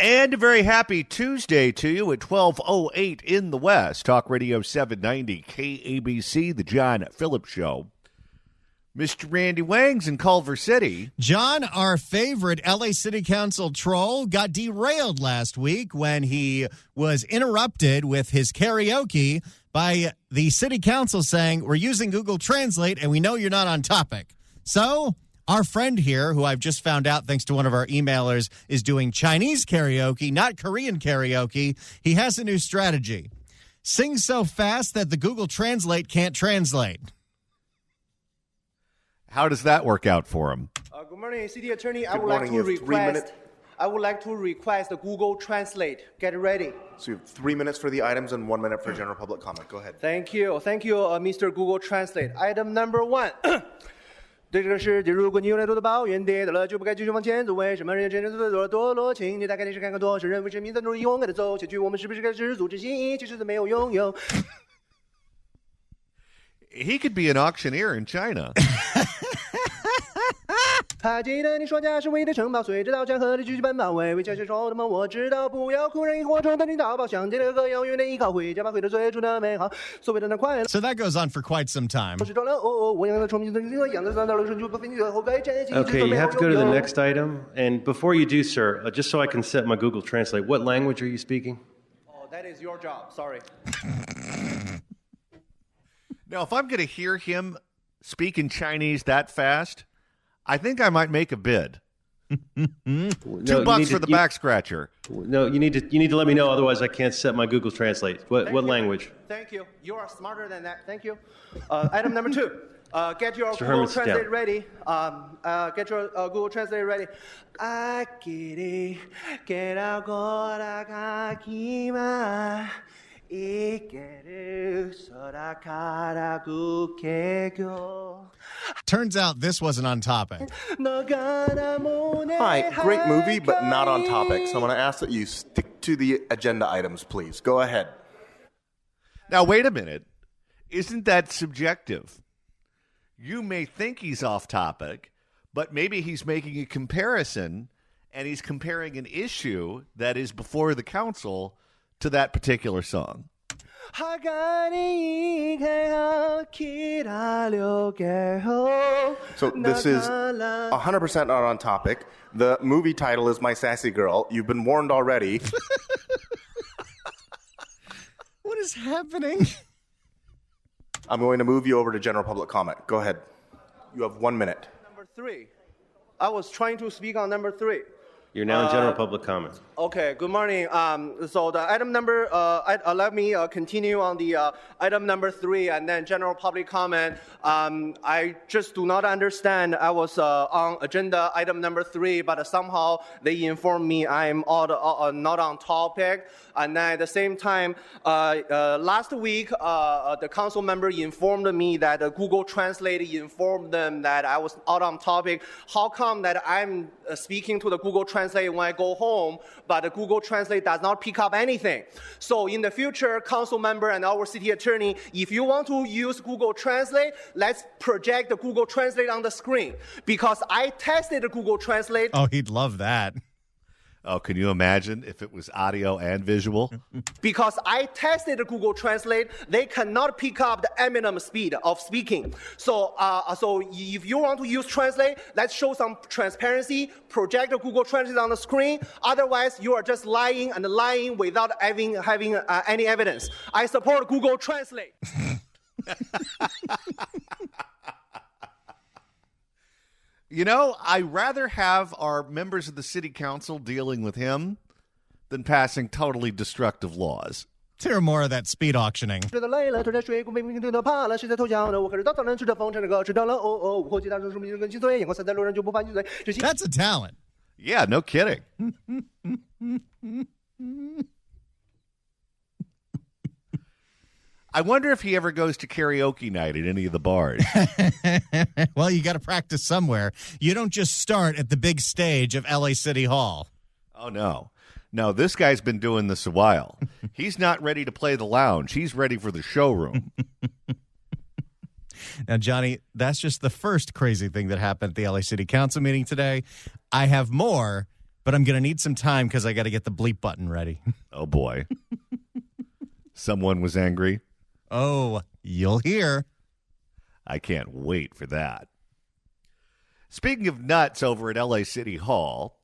And a very happy Tuesday to you at 12:08 in the West. Talk Radio 790 KABC, the John Phillips Show. Mr. Randy Wangs in Culver City. John, our favorite LA City Council troll, got derailed last week when he was interrupted with his karaoke by the City Council saying, we're using Google Translate and we know you're not on topic. So our friend here, who I've just found out thanks to one of our emailers, is doing Chinese karaoke, not Korean karaoke. He has a new strategy. Sing so fast that the Google Translate can't translate. How does that work out for him? Good morning, City Attorney. I would like to request the Google Translate. Get ready. So you have 3 minutes for the items and 1 minute for general public comment. Go ahead. Thank you, Mr. Google Translate. Item number 1. 对这个世界，如果你有太多的抱怨，跌倒了就不该继续往前走。为什么人真正的堕落？请你打开电视看看多少人为生命在努力勇敢的走下去。我们是不是该知足之心？其实都没有拥有。He could be an auctioneer in China. 还记得你说家是唯一的城堡，随着刀枪和你继续奔跑，为家乡说的梦我知道，不要哭，让萤火虫带你逃跑，想起了个遥远的依靠，回家吧，回到最初的美好，所谓的那快乐。So that goes on for quite some time. Okay, you have to go to the next item. And before you do, sir, just so I can set my Google Translate, what language are you speaking? Oh, that is your job. Sorry. Now, if I'm going to hear him speak in Chinese that fast, I think I might make a bid. $2 for the back scratcher. No, you need to let me know, otherwise I can't set my Google Translate. What language? Thank you. You are smarter than that. Thank you. Item number 2. Get your Google Translate ready. Get your Google Translate ready. Turns out this wasn't on topic. Hi, great movie, but not on topic. So I'm going to ask that you stick to the agenda items, please. Go ahead. Now, wait a minute. Isn't that subjective? You may think he's off topic, but maybe he's making a comparison, and he's comparing an issue that is before the council to that particular song. So this is 100% not on topic. The movie title is My Sassy Girl. You've been warned already. What is happening? I'm going to move you over to general public comment. Go ahead. You have 1 minute. Number 3. I was trying to speak on number 3. You're now in general public comment. Okay, good morning. So the item number, let me continue on the item number 3 and then general public comment. I just do not understand. I was on agenda item number 3, but somehow they informed me I'm not on topic. And then at the same time, last week, the council member informed me that Google Translate informed them that I was out on topic. How come that I'm speaking to the Google Translate when I go home, but the Google Translate does not pick up anything? So in the future, council member and our city attorney, if you want to use Google Translate, let's project the Google Translate on the screen. Because I tested the Google Translate. Oh, he'd love that. Oh, can you imagine if it was audio and visual? Because I tested the Google Translate, they cannot pick up the minimum speed of speaking. So if you want to use Translate, let's show some transparency, project the Google Translate on the screen. Otherwise, you are just lying and lying without having any evidence. I support Google Translate. You know, I'd rather have our members of the city council dealing with him than passing totally destructive laws. Let's hear more of that speed auctioning. That's a talent. Yeah, no kidding. I wonder if he ever goes to karaoke night at any of the bars. Well, you got to practice somewhere. You don't just start at the big stage of LA City Hall. Oh, no. No, this guy's been doing this a while. He's not ready to play the lounge. He's ready for the showroom. Now, Johnny, that's just the first crazy thing that happened at the LA City Council meeting today. I have more, but I'm going to need some time because I got to get the bleep button ready. Oh, boy. Someone was angry? Oh, you'll hear. I can't wait for that. Speaking of nuts over at LA City Hall,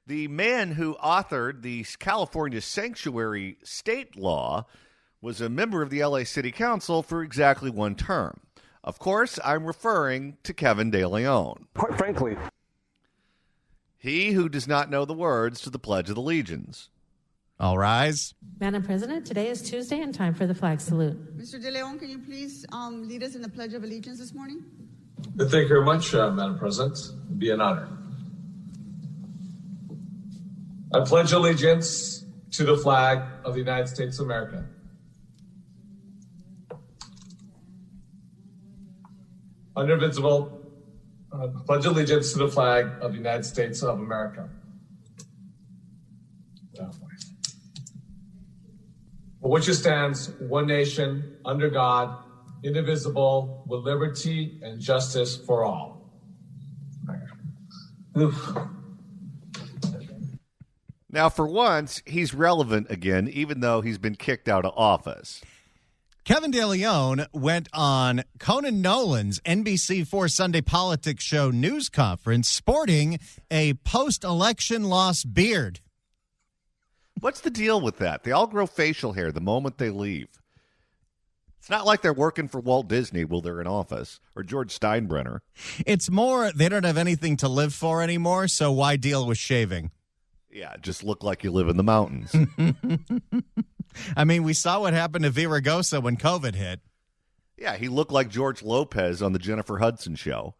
the man who authored the California sanctuary state law was a member of the LA City Council for exactly one term. Of course, I'm referring to Kevin De Leon. Quite frankly, he who does not know the words to the Pledge of Allegiance. All rise. Madam President, today is Tuesday and time for the flag salute. Mr. De Leon, can you please lead us in the Pledge of Allegiance this morning? Thank you very much, Madam President. It'd be an honor. I pledge allegiance to the flag of the United States of America. Indivisible, pledge allegiance to the flag of the United States of America. For which it stands, one nation, under God, indivisible, with liberty and justice for all. Oof. Now, for once, he's relevant again, even though he's been kicked out of office. Kevin De Leon went on Conan Nolan's NBC4 Sunday Politics Show news conference sporting a post-election loss beard. What's the deal with that? They all grow facial hair the moment they leave. It's not like they're working for Walt Disney while they're in office, or George Steinbrenner. It's more they don't have anything to live for anymore, so why deal with shaving? Yeah, just look like you live in the mountains. I mean, we saw what happened to Viragosa when COVID hit. Yeah, he looked like George Lopez on the Jennifer Hudson show.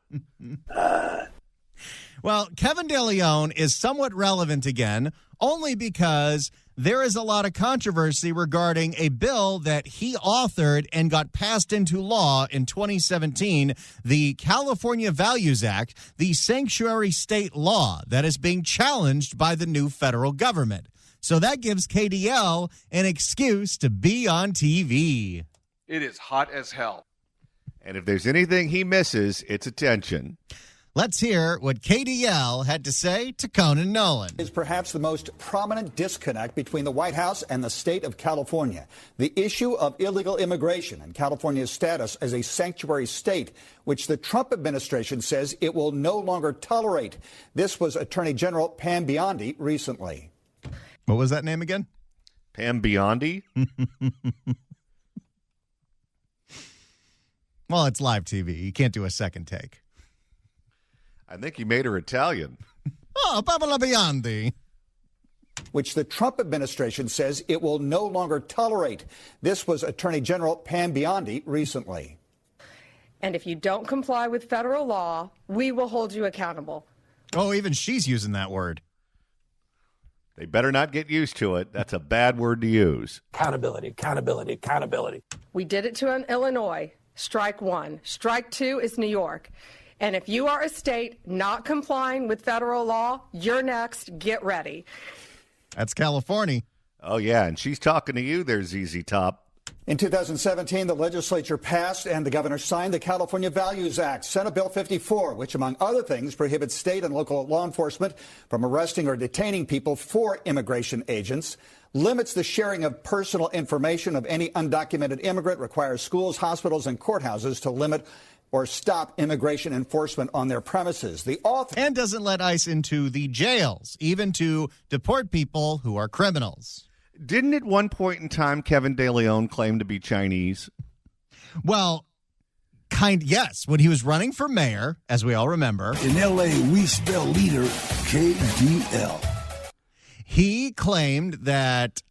Well, Kevin De Leon is somewhat relevant again, only because there is a lot of controversy regarding a bill that he authored and got passed into law in 2017, the California Values Act, the sanctuary state law that is being challenged by the new federal government. So that gives KDL an excuse to be on TV. It is hot as hell. And if there's anything he misses, it's attention. Let's hear what KDL had to say to Conan Nolan. Is perhaps the most prominent disconnect between the White House and the state of California. The issue of illegal immigration and California's status as a sanctuary state, which the Trump administration says it will no longer tolerate. This was Attorney General Pam Biondi recently. What was that name again? Pam Biondi? Well, it's live TV. You can't do a second take. I think he made her Italian. Oh, Pamela Biondi. Which the Trump administration says it will no longer tolerate. This was Attorney General Pam Biondi recently. And if you don't comply with federal law, we will hold you accountable. Oh, even she's using that word. They better not get used to it. That's a bad word to use. accountability, accountability, accountability. We did it to Illinois. Strike one. Strike two is New York. And if you are a state not complying with federal law, you're next. Get ready. That's California. Oh, yeah, and she's talking to you there, ZZ Top. In 2017, the legislature passed and the governor signed the California Values Act, Senate Bill 54, which, among other things, prohibits state and local law enforcement from arresting or detaining people for immigration agents, limits the sharing of personal information of any undocumented immigrant, requires schools, hospitals, and courthouses to limit or stop immigration enforcement on their premises. The author and doesn't let ICE into the jails, even to deport people who are criminals. Didn't at one point in time Kevin De Leon claim to be Chinese? Well, yes. When he was running for mayor, as we all remember. In L.A., we spell leader KDL. He claimed that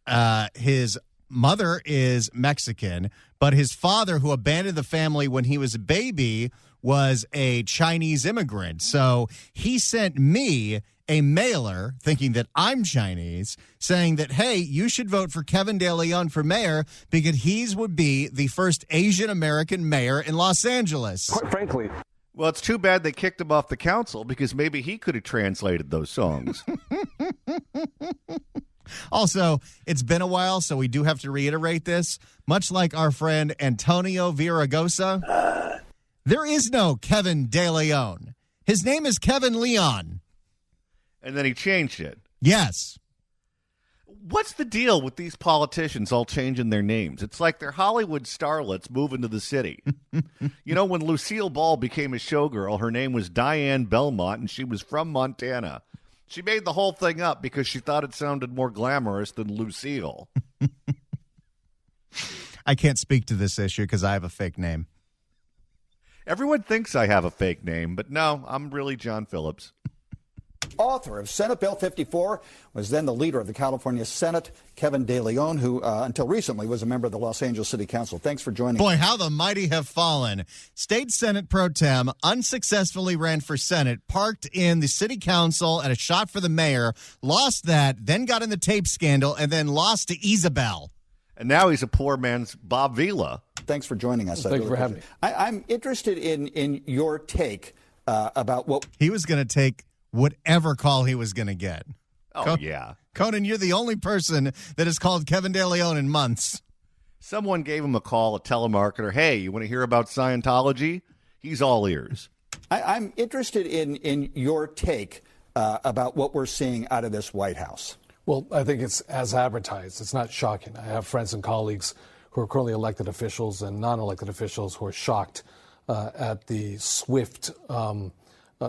his mother is Mexican, but his father, who abandoned the family when he was a baby, was a Chinese immigrant. So he sent me a mailer thinking that I'm Chinese, saying that, hey, you should vote for Kevin De Leon for mayor because he would be the first Asian American mayor in Los Angeles. Quite frankly. Well, it's too bad they kicked him off the council because maybe he could have translated those songs. Also, it's been a while, so we do have to reiterate this. Much like our friend Antonio Viragosa, there is no Kevin De Leon. His name is Kevin Leon. And then he changed it. Yes. What's the deal with these politicians all changing their names? It's like they're Hollywood starlets moving to the city. You know, when Lucille Ball became a showgirl, her name was Diane Belmont, and she was from Montana. She made the whole thing up because she thought it sounded more glamorous than Lucille. I can't speak to this issue because I have a fake name. Everyone thinks I have a fake name, but no, I'm really John Phillips. Author of Senate Bill 54 was then the leader of the California Senate, Kevin De Leon, who until recently was a member of the Los Angeles City Council. Thanks for joining. Boy, how the mighty have fallen. State Senate Pro Tem unsuccessfully ran for Senate, parked in the City Council at a shot for the mayor, lost that, then got in the tape scandal, and then lost to Isabel. And now he's a poor man's Bob Vila. Thanks for joining us. Thank you for having me. I'm interested in your take about what he was going to take. Whatever call he was going to get. Oh, yeah. Conan, you're the only person that has called Kevin De Leon in months. Someone gave him a call, a telemarketer. Hey, you want to hear about Scientology? He's all ears. I'm interested in your take about what we're seeing out of this White House. Well, I think it's as advertised. It's not shocking. I have friends and colleagues who are currently elected officials and non-elected officials who are shocked at the swift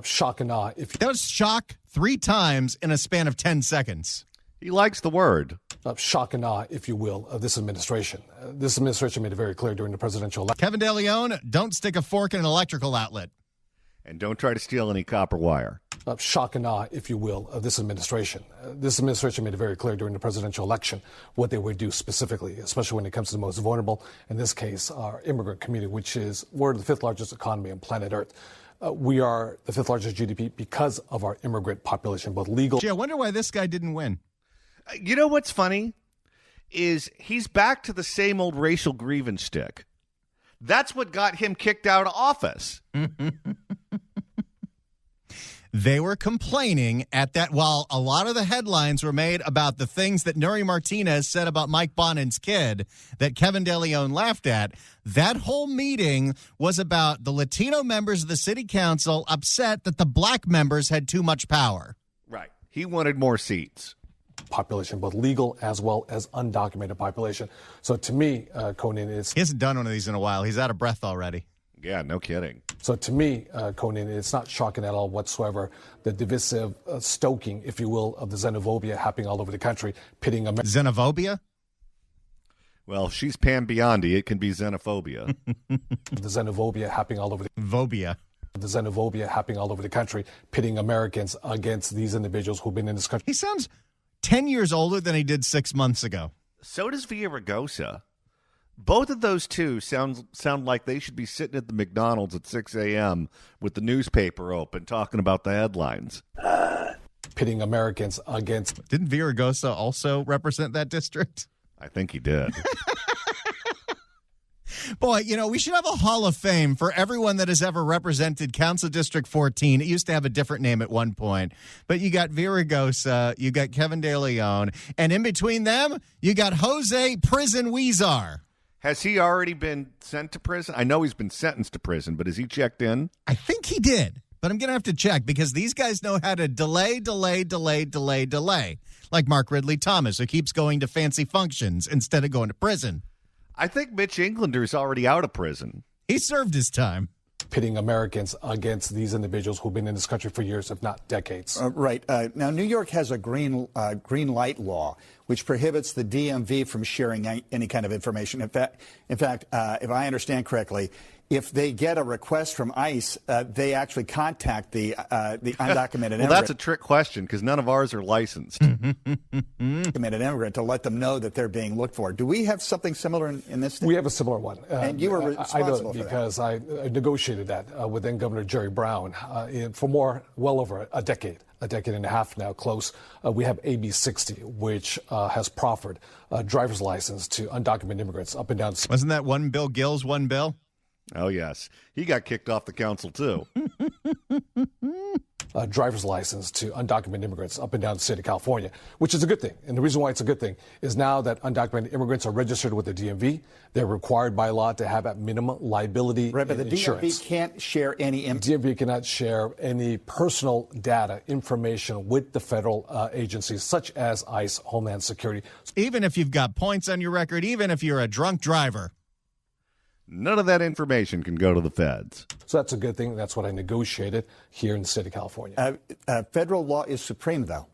shock and awe. That was shock 3 times in a span of 10 seconds. He likes the word. Shock and awe, if you will, of this administration. This administration made it very clear during the presidential election. Kevin De Leon, don't stick a fork in an electrical outlet. And don't try to steal any copper wire. Shock and awe, if you will, of this administration. This administration made it very clear during the presidential election what they would do specifically, especially when it comes to the most vulnerable, in this case, our immigrant community, which is, we're the 5th largest economy on planet Earth. We are the 5th largest GDP because of our immigrant population, both legal. Gee, I wonder why this guy didn't win. You know what's funny is he's back to the same old racial grievance stick. That's what got him kicked out of office. They were complaining at that, while a lot of the headlines were made about the things that Nuri Martinez said about Mike Bonin's kid that Kevin De Leon laughed at. That whole meeting was about the Latino members of the city council upset that the black members had too much power. Right. He wanted more seats. Population, both legal as well as undocumented population. So to me, Conan, he hasn't done one of these in a while. He's out of breath already. Yeah, no kidding. So to me, Conan, it's not shocking at all whatsoever, the divisive stoking, if you will, of the xenophobia happening all over the country, pitting America. Xenophobia? Well, she's Pam Biondi. It can be xenophobia. The xenophobia happening all over the Vobia. The xenophobia happening all over the country, pitting Americans against these individuals who've been in this country. He sounds 10 years older than he did 6 months ago. So does Villaraigosa. Both of those two sound like they should be sitting at the McDonald's at 6 a.m. with the newspaper open talking about the headlines. Pitting Americans against... Didn't Villaraigosa also represent that district? I think he did. Boy, you know, we should have a Hall of Fame for everyone that has ever represented Council District 14. It used to have a different name at one point. But you got Villaraigosa, you got Kevin De Leon, and in between them, you got Jose Prison Huizar. Has he already been sent to prison? I know he's been sentenced to prison, but has he checked in? I think he did, but I'm going to have to check because these guys know how to delay. Like Mark Ridley Thomas, who keeps going to fancy functions instead of going to prison. I think Mitch Englander's already out of prison. He served his time. Pitting Americans against these individuals who've been in this country for years, if not decades. Right. Now, New York has a green light law, which prohibits the DMV from sharing any kind of information. In fact, if I understand correctly, if they get a request from ICE, they actually contact the undocumented immigrant. Well, that's a trick question because none of ours are licensed. Undocumented immigrant to let them know that they're being looked for. Do we have something similar in this state? We have a similar one. And you were responsible for that. Because I negotiated that with then Governor Jerry Brown for well over a decade and a half now, close. We have AB 60, which has proffered a driver's license to undocumented immigrants up and down. Wasn't that one Bill Gill's one bill? Oh, yes. He got kicked off the council, too. driver's license to undocumented immigrants up and down the state of California, which is a good thing. And the reason why it's a good thing is now that undocumented immigrants are registered with the DMV, they're required by law to have at minimum liability right, but the insurance. DMV can't share any DMV cannot share any personal data, information with the federal agencies such as ICE, Homeland Security. Even if you've got points on your record, even if you're a drunk driver. None of that information can go to the feds. So that's a good thing. That's what I negotiated here in the state of California. Federal law is supreme, though.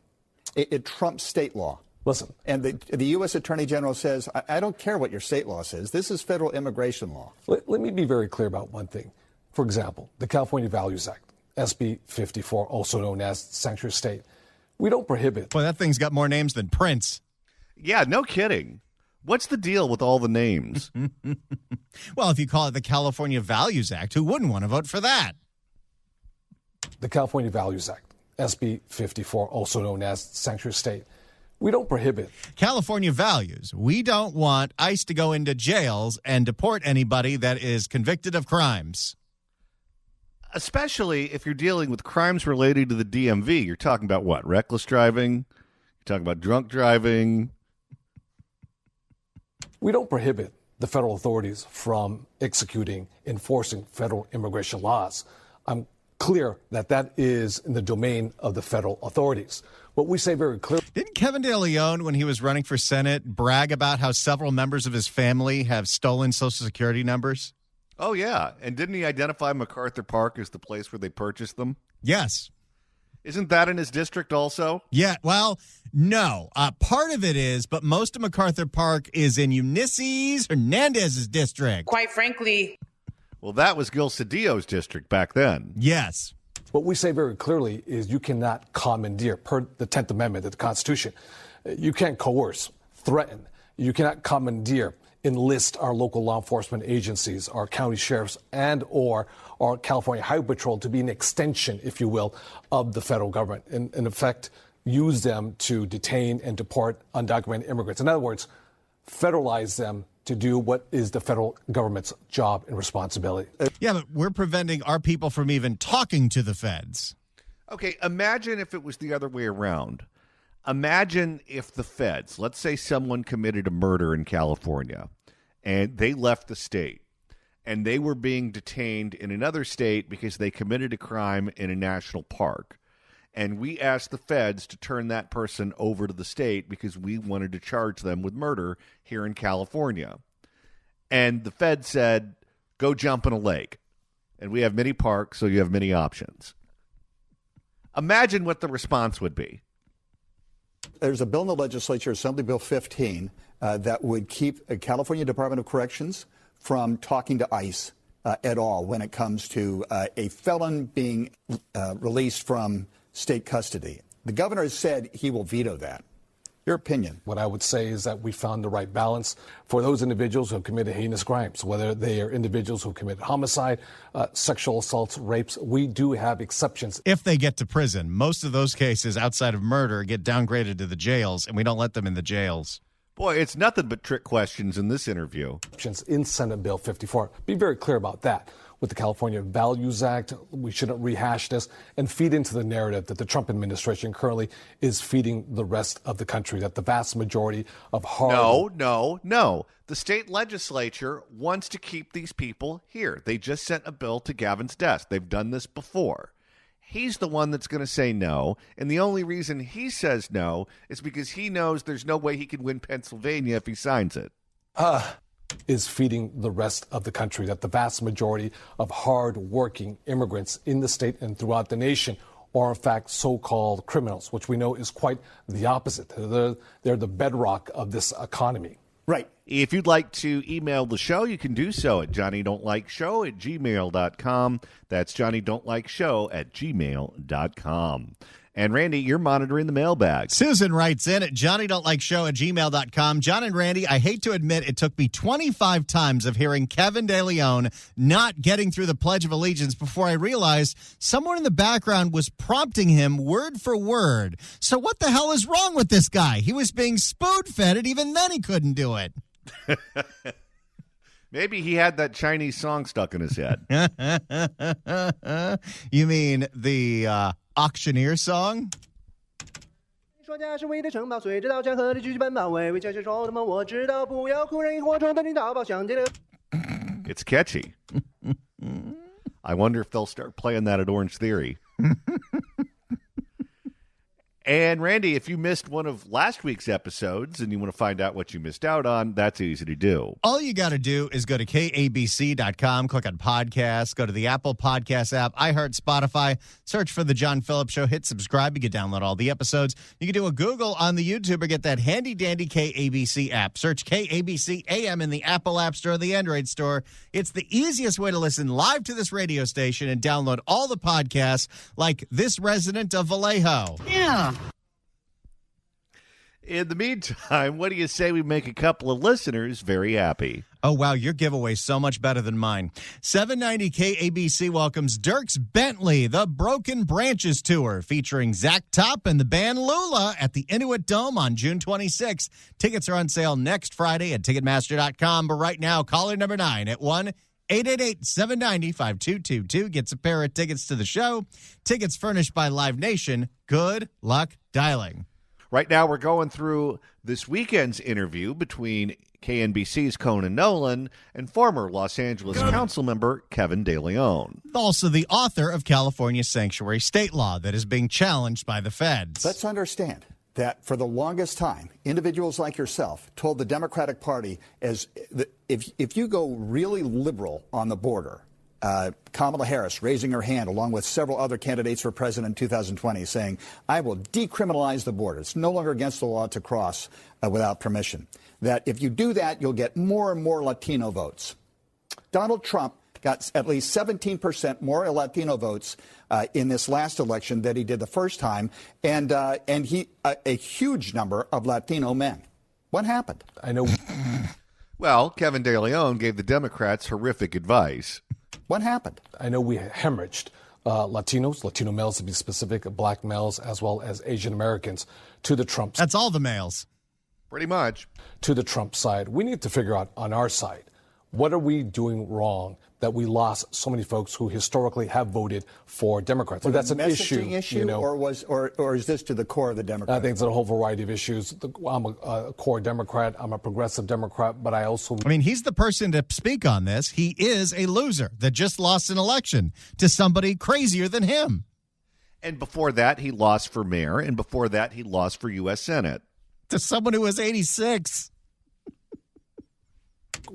It trumps state law. Listen. And the U.S. Attorney General says, I don't care what your state law says. This is federal immigration law. Let me be very clear about one thing. For example, the California Values Act, SB 54, also known as Sanctuary State. We don't prohibit. Boy, that thing's got more names than Prince. Yeah, no kidding. What's the deal with all the names? Well, if you call it the California Values Act, who wouldn't want to vote for that? The California Values Act, SB 54, also known as Sanctuary State. We don't prohibit. California values. We don't want ICE to go into jails and deport anybody that is convicted of crimes. Especially if you're dealing with crimes related to the DMV. You're talking about what? Reckless driving? You're talking about drunk driving? We don't prohibit the federal authorities from enforcing federal immigration laws. I'm clear that that is in the domain of the federal authorities. What we say very clearly. Didn't Kevin De Leon, when he was running for Senate, brag about how several members of his family have stolen Social Security numbers? Oh, yeah. And didn't he identify MacArthur Park as the place where they purchased them? Yes. Isn't that in his district also? Yeah, well, no. Part of it is, but most of MacArthur Park is in Ulysses Hernandez's district. Quite frankly. Well, that was Gil Cedillo's district back then. Yes. What we say very clearly is you cannot commandeer, per the 10th Amendment of the Constitution. You can't coerce, threaten. You cannot commandeer, enlist our local law enforcement agencies, our county sheriffs, and or our California Highway Patrol to be an extension, if you will, of the federal government. And in effect, use them to detain and deport undocumented immigrants. In other words, federalize them to do what is the federal government's job and responsibility. Yeah, but we're preventing our people from even talking to the feds. Okay, imagine if it was the other way around. Imagine if the feds, let's say someone committed a murder in California, and they left the state, and they were being detained in another state because they committed a crime in a national park. And we asked the feds to turn that person over to the state because we wanted to charge them with murder here in California. And the feds said, go jump in a lake. And we have many parks, so you have many options. Imagine what the response would be. There's a bill in the legislature, Assembly Bill 15, that would keep the California Department of Corrections from talking to ICE at all when it comes to a felon being released from state custody. The governor has said he will veto that. Your opinion? What I would say is that we found the right balance for those individuals who have committed heinous crimes, whether they are individuals who committed homicide, sexual assaults, rapes. We do have exceptions. If they get to prison, most of those cases outside of murder get downgraded to the jails, and we don't let them in the jails. Boy, it's nothing but trick questions in this interview. In Senate Bill 54. Be very clear about that. With the California Values Act, we shouldn't rehash this and feed into the narrative that the Trump administration currently is feeding the rest of the country, that the vast majority of hard... No. The state legislature wants to keep these people here. They just sent a bill to Gavin's desk. They've done this before. He's the one that's going to say no, and the only reason he says no is because he knows there's no way he can win Pennsylvania if he signs it. Is feeding the rest of the country, that the vast majority of hard-working immigrants in the state and throughout the nation are, in fact, so-called criminals, which we know is quite the opposite. They're the bedrock of this economy. Right. If you'd like to email the show, you can do so at johnnydon'tlikeshow@gmail.com. That's johnnydon'tlikeshow@gmail.com. And, Randy, you're monitoring the mailbag. Susan writes in at johnnydon'tlikeshow@gmail.com. John and Randy, I hate to admit it took me 25 times of hearing Kevin De Leon not getting through the Pledge of Allegiance before I realized someone in the background was prompting him word for word. So what the hell is wrong with this guy? He was being spoon-fed, and even then he couldn't do it. Maybe he had that Chinese song stuck in his head. You mean the... auctioneer song. 说家是为了城堡，随着刀枪和你举起奔跑，为家学说的梦，我知道不要哭，任萤火虫等你逃跑，想起了。 It's catchy. I wonder if they'll start playing that at Orange Theory. And Randy, if you missed one of last week's episodes and you want to find out what you missed out on, that's easy to do. All you got to do is go to kabc.com, click on podcasts, go to the Apple Podcast app, iHeart, Spotify, search for The John Phillips Show, hit subscribe. You can download all the episodes. You can do a Google on the YouTube or get that handy-dandy KABC app. Search KABC AM in the Apple App Store or the Android Store. It's the easiest way to listen live to this radio station and download all the podcasts like This Resident of Vallejo. Yeah. In the meantime, what do you say we make a couple of listeners very happy? Oh, wow, your giveaway's so much better than mine. 790 KABC welcomes Dierks Bentley, the Broken Branches Tour, featuring Zach Top and the band Lula at the Inuit Dome on June 26th. Tickets are on sale next Friday at Ticketmaster.com, but right now, caller number 9 at 1-888-790-5222 gets a pair of tickets to the show. Tickets furnished by Live Nation. Good luck dialing. Right now, we're going through this weekend's interview between KNBC's Conan Nolan and former Los Angeles council member Kevin De Leon. Also the author of California's sanctuary state law that is being challenged by the feds. Let's understand that for the longest time, individuals like yourself told the Democratic Party if you go really liberal on the border, Kamala Harris raising her hand along with several other candidates for president in 2020 saying, I will decriminalize the border. It's no longer against the law to cross without permission. That if you do that, you'll get more and more Latino votes. Donald Trump got at least 17% more Latino votes in this last election than he did the first time, and a huge number of Latino men. What happened? I know. Well, Kevin De Leon gave the Democrats horrific advice. What happened? I know we hemorrhaged Latinos, Latino males to be specific, black males, as well as Asian Americans to the Trump side. That's all the males. Pretty much. To the Trump side. We need to figure out on our side, what are we doing wrong that we lost so many folks who historically have voted for Democrats? So that's an issue, you know. Or is this to the core of the Democrats? I think it's a whole variety of issues. I'm a core Democrat. I'm a progressive Democrat, but I also... I mean, he's the person to speak on this. He is a loser that just lost an election to somebody crazier than him. And before that, he lost for mayor, and before that, he lost for U.S. Senate. To someone who was 86.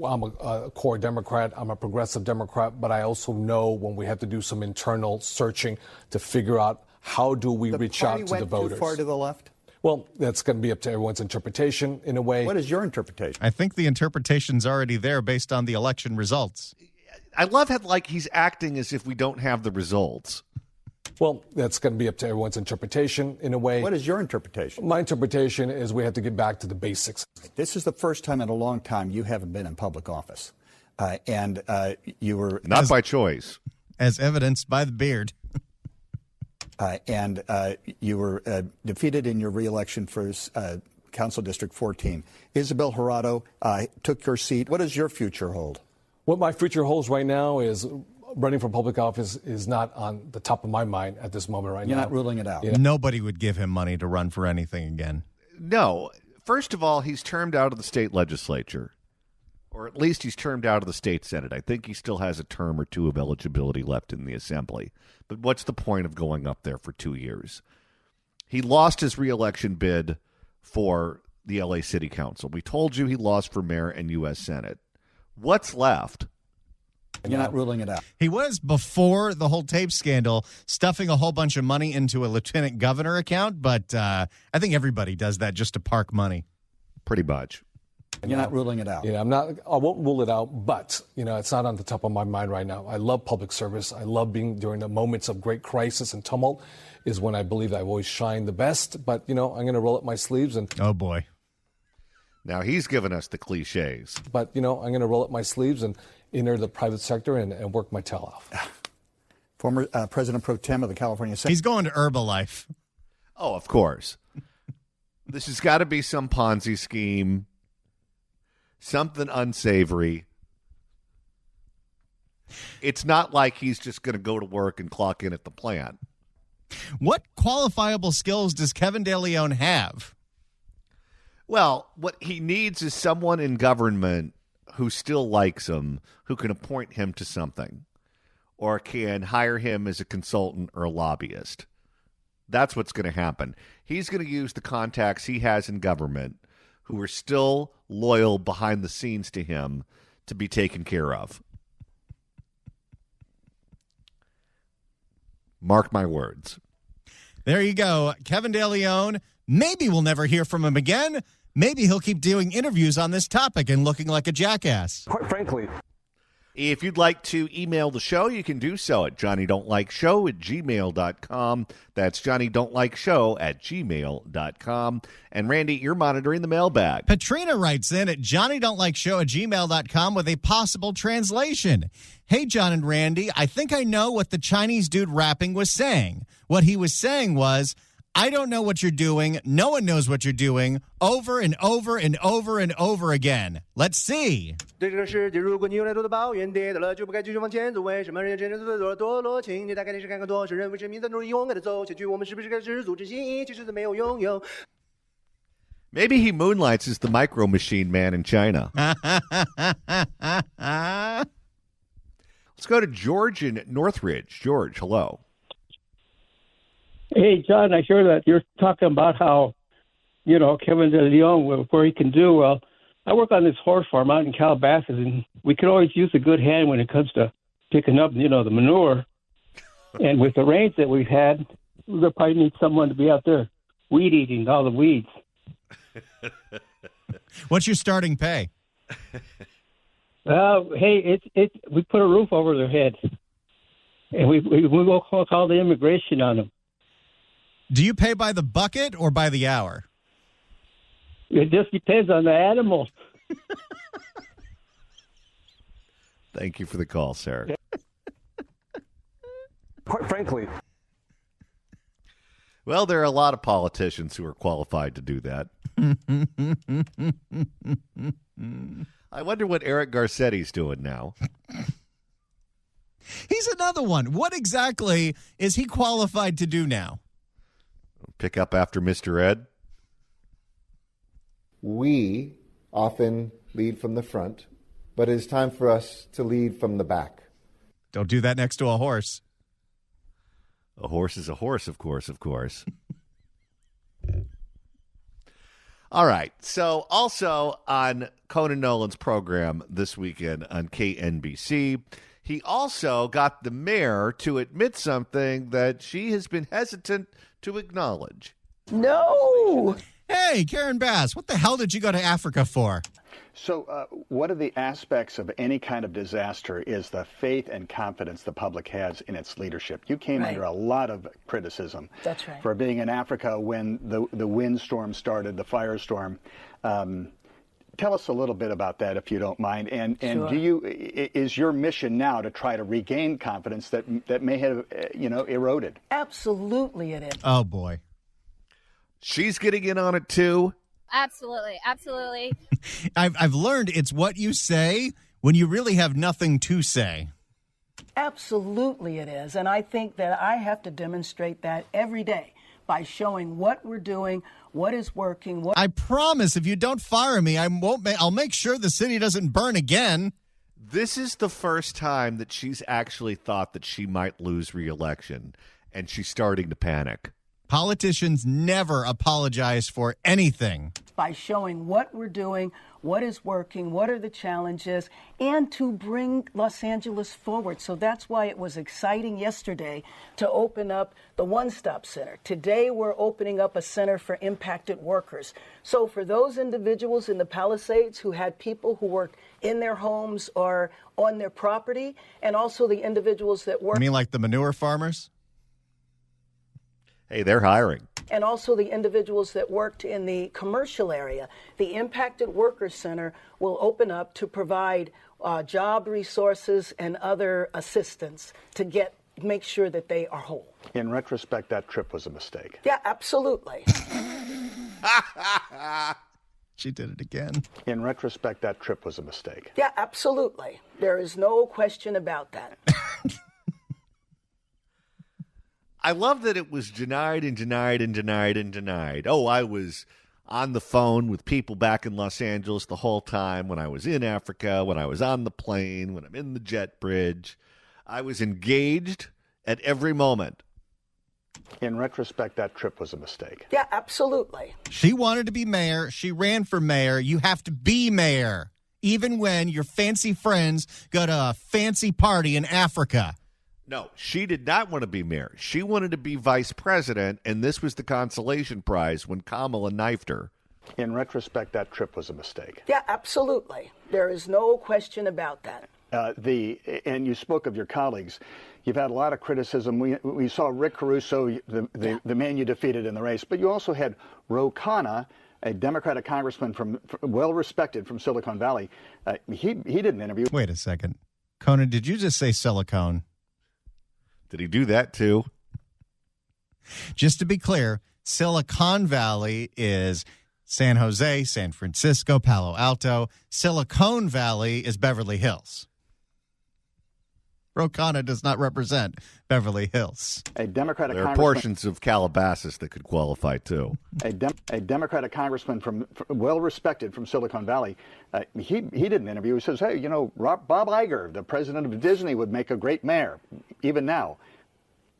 I'm a core Democrat. I'm a progressive Democrat, but I also know when we have to do some internal searching to figure out how do we reach out to the voters. Too far to the left? Well, that's going to be up to everyone's interpretation in a way. What is your interpretation? I think the interpretation's already there based on the election results. I love how he's acting as if we don't have the results. Well, that's going to be up to everyone's interpretation in a way. What is your interpretation? My interpretation is we have to get back to the basics. This is the first time in a long time you haven't been in public office. And you were... Not by choice. As evidenced by the beard. And you were defeated in your reelection for Council District 14. Isabel Jurado took your seat. What does your future hold? What my future holds right now is... running for public office is not on the top of my mind at this moment right now. You're not ruling it out. Yeah. Nobody would give him money to run for anything again. No. First of all, he's termed out of the state legislature. Or at least he's termed out of the state Senate. I think he still has a term or two of eligibility left in the Assembly. But what's the point of going up there for 2 years? He lost his reelection bid for the L.A. City Council. We told you he lost for mayor and U.S. Senate. What's left? You're not ruling it out. He was, before the whole tape scandal, stuffing a whole bunch of money into a lieutenant governor account, but I think everybody does that just to park money. Pretty much. You're not ruling it out. Yeah, I won't rule it out, but, it's not on the top of my mind right now. I love public service. I love being during the moments of great crisis and tumult is when I believe I've always shined the best. But, I'm going to roll up my sleeves and... Oh, boy. Now he's given us the cliches. But, I'm going to roll up my sleeves and enter the private sector and work my tail off. Former President Pro Tem of the California Senate. He's going to Herbalife. Oh, of course. This has got to be some Ponzi scheme, something unsavory. It's not like he's just going to go to work and clock in at the plant. What qualifiable skills does Kevin De Leon have? Well, what he needs is someone in government who still likes him, who can appoint him to something, or can hire him as a consultant or a lobbyist. That's what's going to happen. He's going to use the contacts he has in government who are still loyal behind the scenes to him to be taken care of. Mark my words. There you go. Kevin De Leon. Maybe we'll never hear from him again. Maybe he'll keep doing interviews on this topic and looking like a jackass. Quite frankly. If you'd like to email the show, you can do so at johnnydon'tlikeshow@gmail.com. That's johnnydon'tlikeshow@gmail.com. And Randy, you're monitoring the mailbag. Patrina writes in at johnnydon'tlikeshow@gmail.com with a possible translation. Hey, John and Randy, I think I know what the Chinese dude rapping was saying. What he was saying was, I don't know what you're doing. No one knows what you're doing. Over and over and over and over again. Let's see. 对这个世界，如果你有太多的抱怨，跌倒了就不该继续往前走。为什么人真的堕落？请你打开电视看看多少人为生命在努力勇敢的走下去。我们是不是该知足之心？其实没有拥有。 Maybe he moonlights as the micro machine man in China. Let's go to George in Northridge. George, hello. Hey, John, I hear that you're talking about how, Kevin De Leon, where he can do. Well, I work on this horse farm out in Calabasas, and we could always use a good hand when it comes to picking up, the manure. And with the rains that we've had, we'll probably need someone to be out there weed eating all the weeds. What's your starting pay? Hey, we put a roof over their head, and we will call the immigration on them. Do you pay by the bucket or by the hour? It just depends on the animal. Thank you for the call, sir. Quite frankly. Well, there are a lot of politicians who are qualified to do that. I wonder what Eric Garcetti's doing now. He's another one. What exactly is he qualified to do now? Pick up after Mr. Ed? We often lead from the front, but it is time for us to lead from the back. Don't do that next to a horse. A horse is a horse, of course. All right. So also on Conan Nolan's program this weekend on KNBC, he also got the mayor to admit something that she has been hesitant to acknowledge. No. Hey, Karen Bass, what the hell did you go to Africa for? So one of the aspects of any kind of disaster is the faith and confidence the public has in its leadership. You came under a lot of criticism for being in Africa when the windstorm started, the firestorm. Tell us a little bit about that, if you don't mind. And is your mission now to try to regain confidence that may have, eroded? Absolutely it is. Oh, boy. She's getting in on it, too. Absolutely. I've learned it's what you say when you really have nothing to say. Absolutely it is. And I think that I have to demonstrate that every day by showing what we're doing, what is working. I promise if you don't fire me, I'll make sure the city doesn't burn again. This is the first time that she's actually thought that she might lose re-election, and she's starting to panic. Politicians never apologize for anything. By showing what we're doing, what is working, what are the challenges, and to bring Los Angeles forward. So that's why it was exciting yesterday to open up the One Stop Center. Today we're opening up a center for impacted workers. So for those individuals in the Palisades who had people who worked in their homes or on their property, and also the individuals that work... You mean like the manure farmers? Hey, they're hiring. And also the individuals that worked in the commercial area. The Impacted Workers Center will open up to provide job resources and other assistance to make sure that they are whole. In retrospect, that trip was a mistake. Yeah, absolutely. She did it again. In retrospect, that trip was a mistake. Yeah, absolutely. There is no question about that. I love that it was denied and denied and denied and denied. Oh, I was on the phone with people back in Los Angeles the whole time, when I was in Africa, when I was on the plane, when I'm in the jet bridge. I was engaged at every moment. In retrospect, that trip was a mistake. Yeah, absolutely. She wanted to be mayor. She ran for mayor. You have to be mayor, even when your fancy friends go to a fancy party in Africa. No, she did not want to be mayor. She wanted to be vice president, and this was the consolation prize when Kamala knifed her. In retrospect, that trip was a mistake. Yeah, absolutely. There is no question about that. And you spoke of your colleagues. You've had a lot of criticism. We saw Rick Caruso, the man you defeated in the race, but you also had Ro Khanna, a Democratic congressman well-respected from Silicon Valley. He did an interview. Wait a second. Conan, did you just say silicone? Did he do that too? Just to be clear, Silicon Valley is San Jose, San Francisco, Palo Alto. Silicon Valley is Beverly Hills. Ro Khanna does not represent Beverly Hills. A Democratic There are portions of Calabasas that could qualify too. A Democratic congressman well-respected from Silicon Valley. He did an interview. He says, hey, Bob Iger, the president of Disney, would make a great mayor, even now.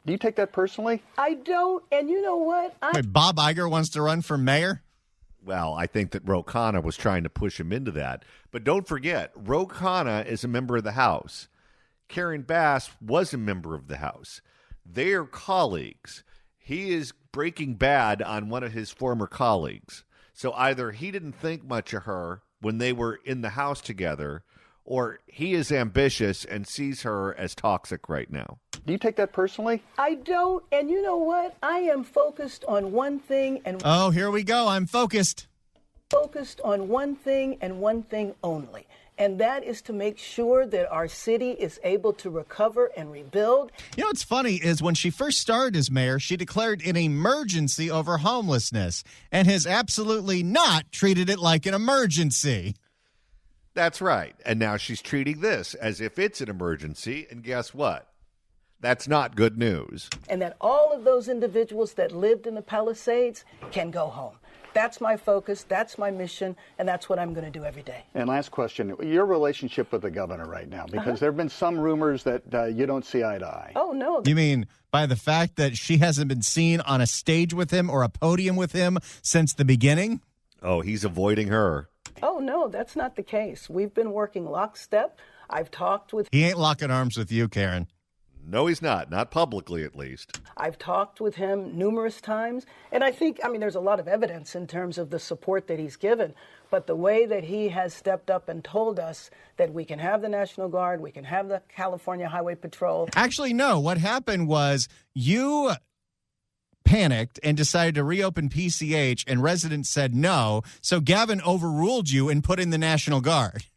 Do you take that personally? I don't, and you know what? Wait, Bob Iger wants to run for mayor? Well, I think that Ro Khanna was trying to push him into that. But don't forget, Ro Khanna is a member of the House. Karen Bass was a member of the House. They are colleagues. He is Breaking Bad on one of his former colleagues. So either he didn't think much of her when they were in the House together, or he is ambitious and sees her as toxic right now. Do you take that personally? I don't, and you know what? I am focused on one thing and... Oh, here we go. I'm focused. Focused on one thing and one thing only. And that is to make sure that our city is able to recover and rebuild. You know what's funny is when she first started as mayor, she declared an emergency over homelessness and has absolutely not treated it like an emergency. That's right. And now she's treating this as if it's an emergency. And guess what? That's not good news. And that all of those individuals that lived in the Palisades can go home. That's my focus, that's my mission, and that's what I'm going to do every day. And last question, your relationship with the governor right now, because there have been some rumors that you don't see eye to eye. Oh, no. You mean by the fact that she hasn't been seen on a stage with him or a podium with him since the beginning? Oh, he's avoiding her. Oh, no, that's not the case. We've been working lockstep. I've talked with... He ain't locking arms with you, Karen. No, he's not. Not publicly, at least. I've talked with him numerous times. And I think, there's a lot of evidence in terms of the support that he's given. But the way that he has stepped up and told us that we can have the National Guard, we can have the California Highway Patrol. Actually, no. What happened was you panicked and decided to reopen PCH, and residents said no. So Gavin overruled you and put in the National Guard.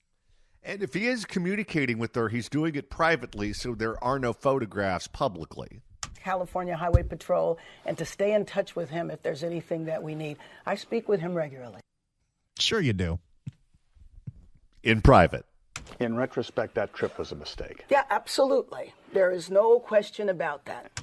And if he is communicating with her, he's doing it privately, so there are no photographs publicly. California Highway Patrol, and to stay in touch with him if there's anything that we need. I speak with him regularly. Sure you do. In private. In retrospect, that trip was a mistake. Yeah, absolutely. There is no question about that.